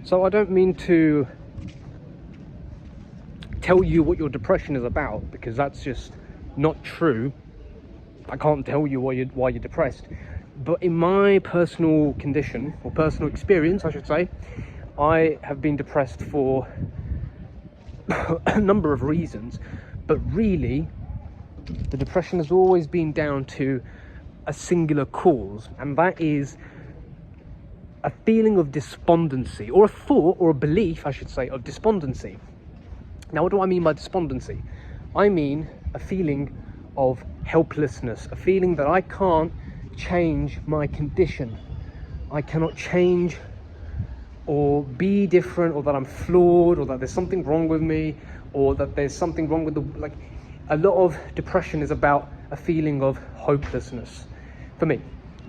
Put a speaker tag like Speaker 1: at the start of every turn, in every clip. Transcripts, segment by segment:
Speaker 1: So I don't mean to tell you what your depression is about, because that's just not true. I can't tell you why you're depressed. But in my personal condition, or personal experience, I should say, I have been depressed for a number of reasons. But really, the depression has always been down to a singular cause, and that is a feeling of despondency, or a thought, or a belief, I should say, of despondency. Now, what do I mean by despondency? I mean a feeling of helplessness, a feeling that I can't change my condition. I cannot change or be different, or that I'm flawed, or that there's something wrong with me, or that there's something wrong with a lot of depression is about a feeling of hopelessness. For me,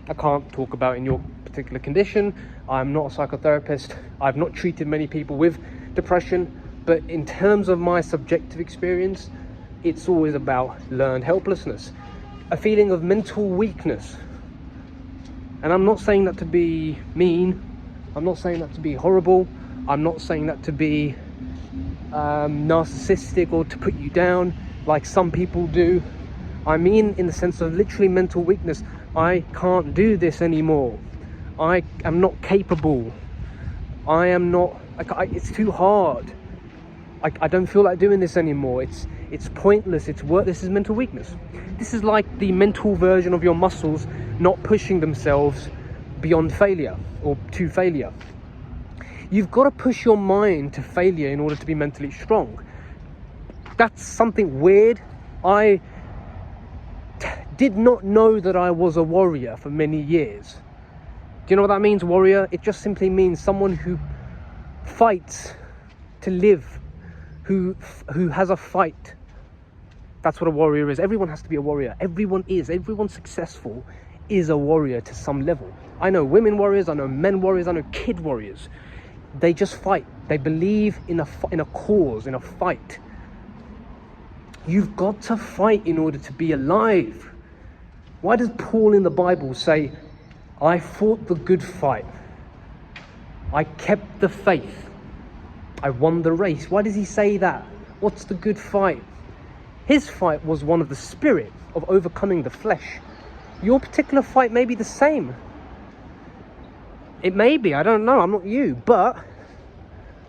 Speaker 1: I can't talk about in your particular condition. I'm not a psychotherapist. I've not treated many people with depression, but in terms of my subjective experience, it's always about learned helplessness, a feeling of mental weakness. And I'm not saying that to be mean. I'm not saying that to be horrible. I'm not saying that to be narcissistic or to put you down like some people do. I mean in the sense of literally mental weakness. I can't do this anymore. I am not capable. I am not, it's too hard. I don't feel like doing this anymore. It's pointless. It's work. This is mental weakness. This is like the mental version of your muscles not pushing themselves beyond failure or to failure. You've got to push your mind to failure in order to be mentally strong. That's something weird. I did not know that I was a warrior for many years. Do you know what that means, warrior? It just simply means someone who fights to live, who has a fight. That's what a warrior is. Everyone has to be a warrior. Everyone successful is a warrior to some level. I know women warriors, I know men warriors, I know kid warriors. They just fight. They believe in a cause, in a fight. You've got to fight in order to be alive. Why does Paul in the Bible say, I fought the good fight, I kept the faith, I won the race? Why does he say that? What's the good fight? His fight was one of the spirit, of overcoming the flesh. Your particular fight may be the same. It may be, I don't know, I'm not you. But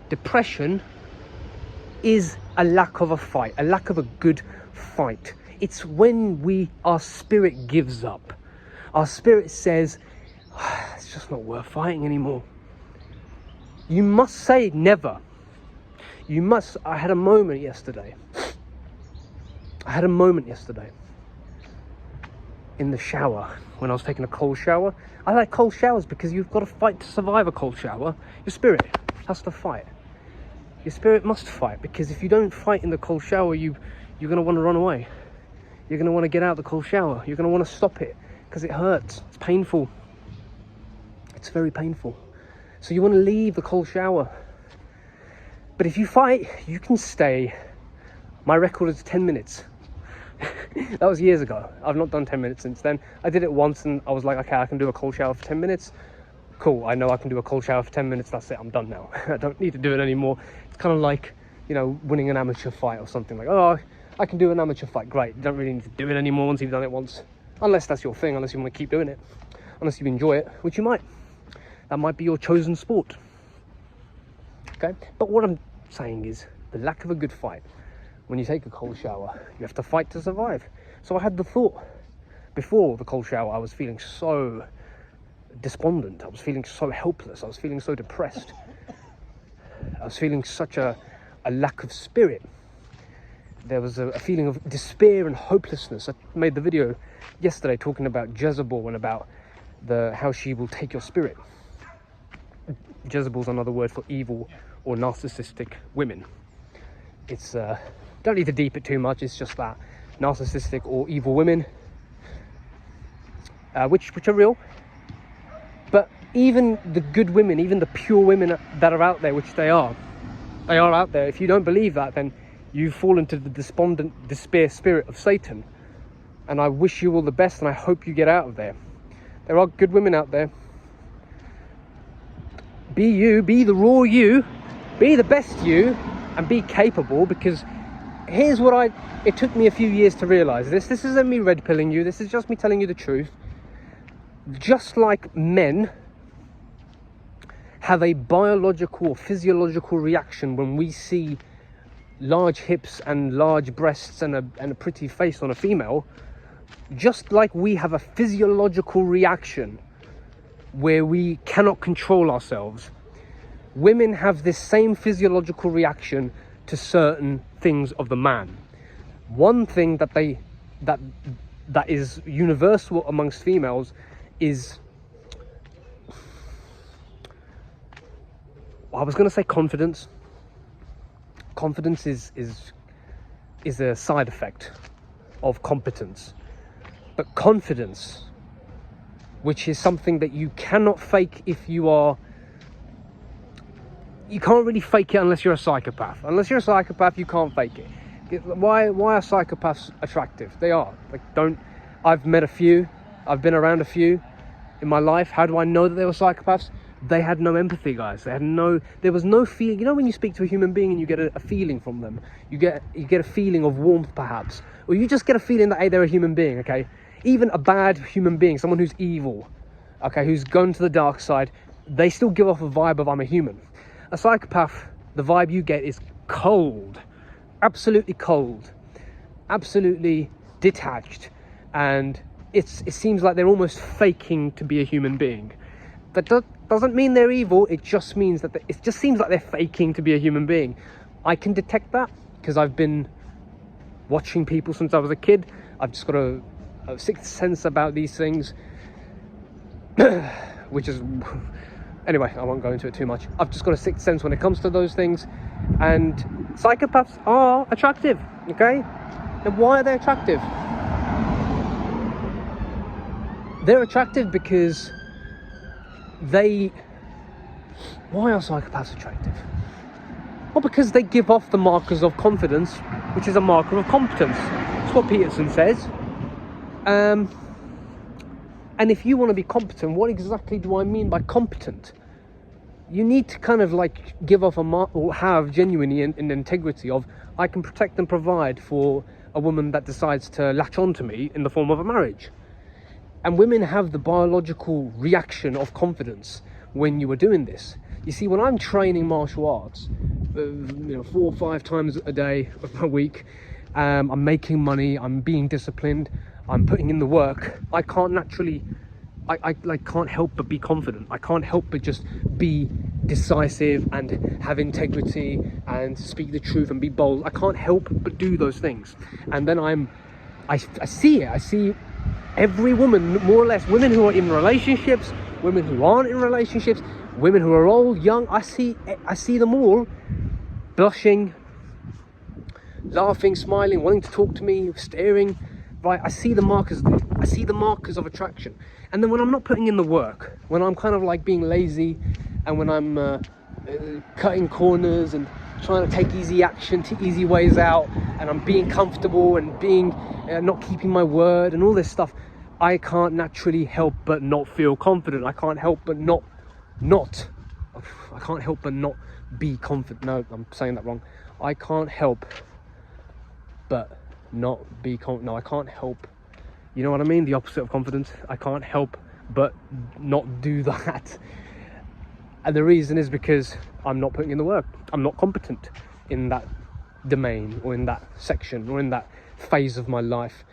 Speaker 1: depression is a lack of a fight, a lack of a good fight. It's when our spirit gives up. Our spirit says, it's just not worth fighting anymore. You must say never. I had a moment yesterday in the shower when I was taking a cold shower. I like cold showers because you've got to fight to survive a cold shower. Your spirit has to fight. Your spirit must fight, because if you don't fight in the cold shower, you're going to want to run away. You're going to want to get out of the cold shower. You're going to want to stop it because it hurts. It's painful. It's very painful. So you want to leave the cold shower. But if you fight, you can stay. My record is 10 minutes. That was years ago. I've not done 10 minutes since then. I did it once and I was like, okay, I can do a cold shower for 10 minutes. Cool, I know I can do a cold shower for 10 minutes. That's it, I'm done now. I don't need to do it anymore. It's kind of like, winning an amateur fight or something. Like, oh, I can do an amateur fight. Great, you don't really need to do it anymore once you've done it once. Unless that's your thing, unless you want to keep doing it. Unless you enjoy it, which you might. That might be your chosen sport. Okay? But what I'm saying is the lack of a good fight. When you take a cold shower, you have to fight to survive. So I had the thought, before the cold shower, I was feeling so despondent. I was feeling so helpless. I was feeling so depressed. I was feeling such a lack of spirit. There was a feeling of despair and hopelessness. I made the video yesterday talking about Jezebel and about how she will take your spirit. Jezebel's another word for evil or narcissistic women. It's don't need to deep it too much. It's just that narcissistic or evil women, which are real. But even the good women, even the pure women that are out there, which they are out there. If you don't believe that, then you fall into the despondent, despair spirit of Satan. And I wish you all the best, and I hope you get out of there. There are good women out there. Be you, be the raw you, be the best you, and be capable. Because here's what it took me a few years to realize this. This isn't me red pilling you. This is just me telling you the truth. Just like men have a biological or physiological reaction when we see large hips and large breasts and a pretty face on a female, just like we have a physiological reaction where we cannot control ourselves, women have this same physiological reaction to certain things of the man. One thing that is universal amongst females is, I was going to say confidence. Confidence is a side effect of competence. But confidence, which is something that you cannot fake if you can't really fake it unless you're a psychopath. Unless you're a psychopath, you can't fake it. Why are psychopaths attractive? They are. I've met a few, I've been around a few in my life. How do I know that they were psychopaths? They had no empathy, guys. There was no feeling. You know when you speak to a human being and you get a feeling from them, you get a feeling of warmth perhaps, or you just get a feeling that, hey, they're a human being, okay? Even a bad human being, someone who's evil, okay, who's gone to the dark side, they still give off a vibe of I'm a human. A psychopath, the vibe you get is cold, absolutely detached, and it seems like they're almost faking to be a human being. That doesn't mean they're evil. It just means that it just seems like they're faking to be a human being. I can detect that because I've been watching people since I was a kid. I've just got a sixth sense about these things, which is, anyway, I won't go into it too much. I've just got a sixth sense when it comes to those things, and psychopaths are attractive, okay? And why are they attractive? They're attractive because why are psychopaths attractive? Well, because they give off the markers of confidence, which is a marker of competence. That's what Peterson says. And if you want to be competent, what exactly do I mean by competent? You need to kind of give off or have genuinely an integrity of, I can protect and provide for a woman that decides to latch onto me in the form of a marriage. And women have the biological reaction of confidence when you are doing this. You see, when I'm training martial arts, 4 or 5 times a day of my week, I'm making money, I'm being disciplined, I'm putting in the work, I can't naturally, I can't help but be confident. I can't help but just be decisive and have integrity and speak the truth and be bold. I can't help but do those things. And then I see it. I see every woman, more or less, women who are in relationships, women who aren't in relationships, women who are old, young, I see them all blushing, laughing, smiling, wanting to talk to me, staring, right? I see the markers of attraction. And then when I'm not putting in the work, when I'm kind of being lazy, and when I'm cutting corners and trying to take easy action, to easy ways out, and I'm being comfortable and being not keeping my word and all this stuff, I can't naturally help but not feel confident. I can't help but not be confident. No, I'm saying that wrong. I can't help but not be confident. No, I can't help. You know what I mean? The opposite of confidence. I can't help but not do that. And the reason is because I'm not putting in the work. I'm not competent in that domain or in that section or in that phase of my life.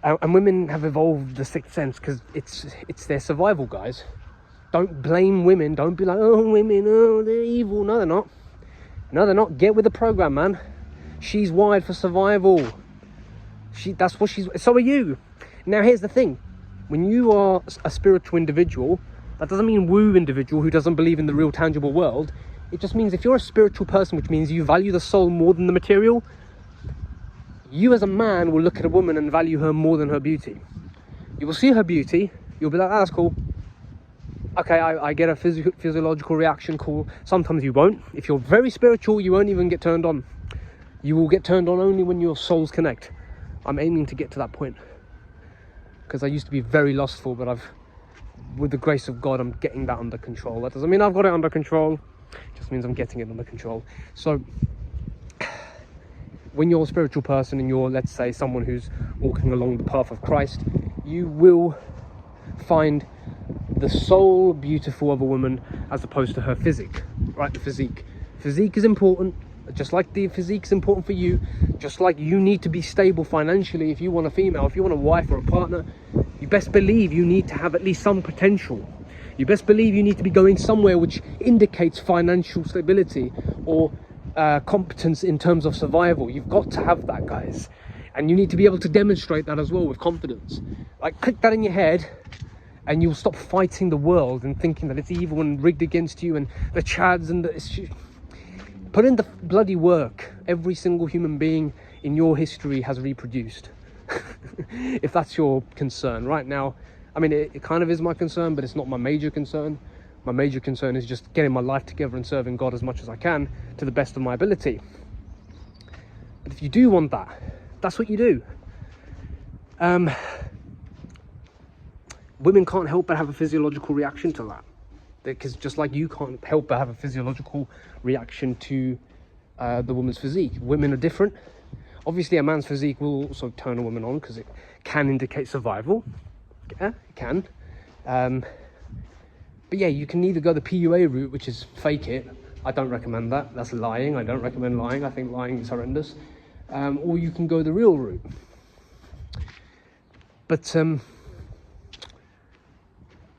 Speaker 1: And women have evolved the sixth sense because it's their survival, guys. Don't blame women. Don't be like, oh, women, oh, they're evil. No, they're not. No, they're not. Get with the program, man. She's wired for survival. That's what she's. So are you. Now, here's the thing. When you are a spiritual individual, that doesn't mean woo individual who doesn't believe in the real tangible world. It just means if you're a spiritual person, which means you value the soul more than the material, you as a man will look at a woman and value her more than her beauty. You will see her beauty. You'll be like, oh, that's cool. Okay, I get a physiological reaction, cool. Sometimes you won't. If you're very spiritual, you won't even get turned on. You will get turned on only when your souls connect. I'm aiming to get to that point. Because I used to be very lustful, but I've with the grace of God, I'm getting that under control. That doesn't mean I've got it under control, it just means I'm getting it under control. So when you're a spiritual person and you're, let's say, someone who's walking along the path of Christ, you will find the soul beautiful of a woman as opposed to her physique, right? The physique is important, just like the physique is important for you, just like you need to be stable financially. If you want a female, if you want a wife or a partner, you best believe you need to have at least some potential. You best believe you need to be going somewhere which indicates financial stability or competence in terms of survival. You've got to have that, guys, and you need to be able to demonstrate that as well with confidence. Like, click that in your head and you'll stop fighting the world and thinking that it's evil and rigged against you and the chads and put in the bloody work every single human being in your history has reproduced. If that's your concern right now, I mean, it kind of is my concern, but it's not my major concern. My major concern is just getting my life together and serving God as much as I can to the best of my ability. But if you do want that, that's what you do. Women can't help but have a physiological reaction to that. Because just like you can't help but have a physiological reaction to the woman's physique. Women are different. Obviously, a man's physique will also turn a woman on because it can indicate survival. Yeah, it can. But yeah, you can either go the PUA route, which is fake it. I don't recommend that. That's lying. I don't recommend lying. I think lying is horrendous. Or you can go the real route. But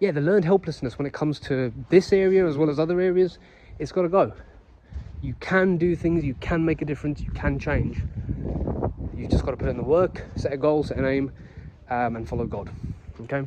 Speaker 1: yeah, the learned helplessness when it comes to this area as well as other areas, it's got to go. You can do things, you can make a difference, you can change. You just got to put in the work, set a goal, set an aim, and follow God. Okay?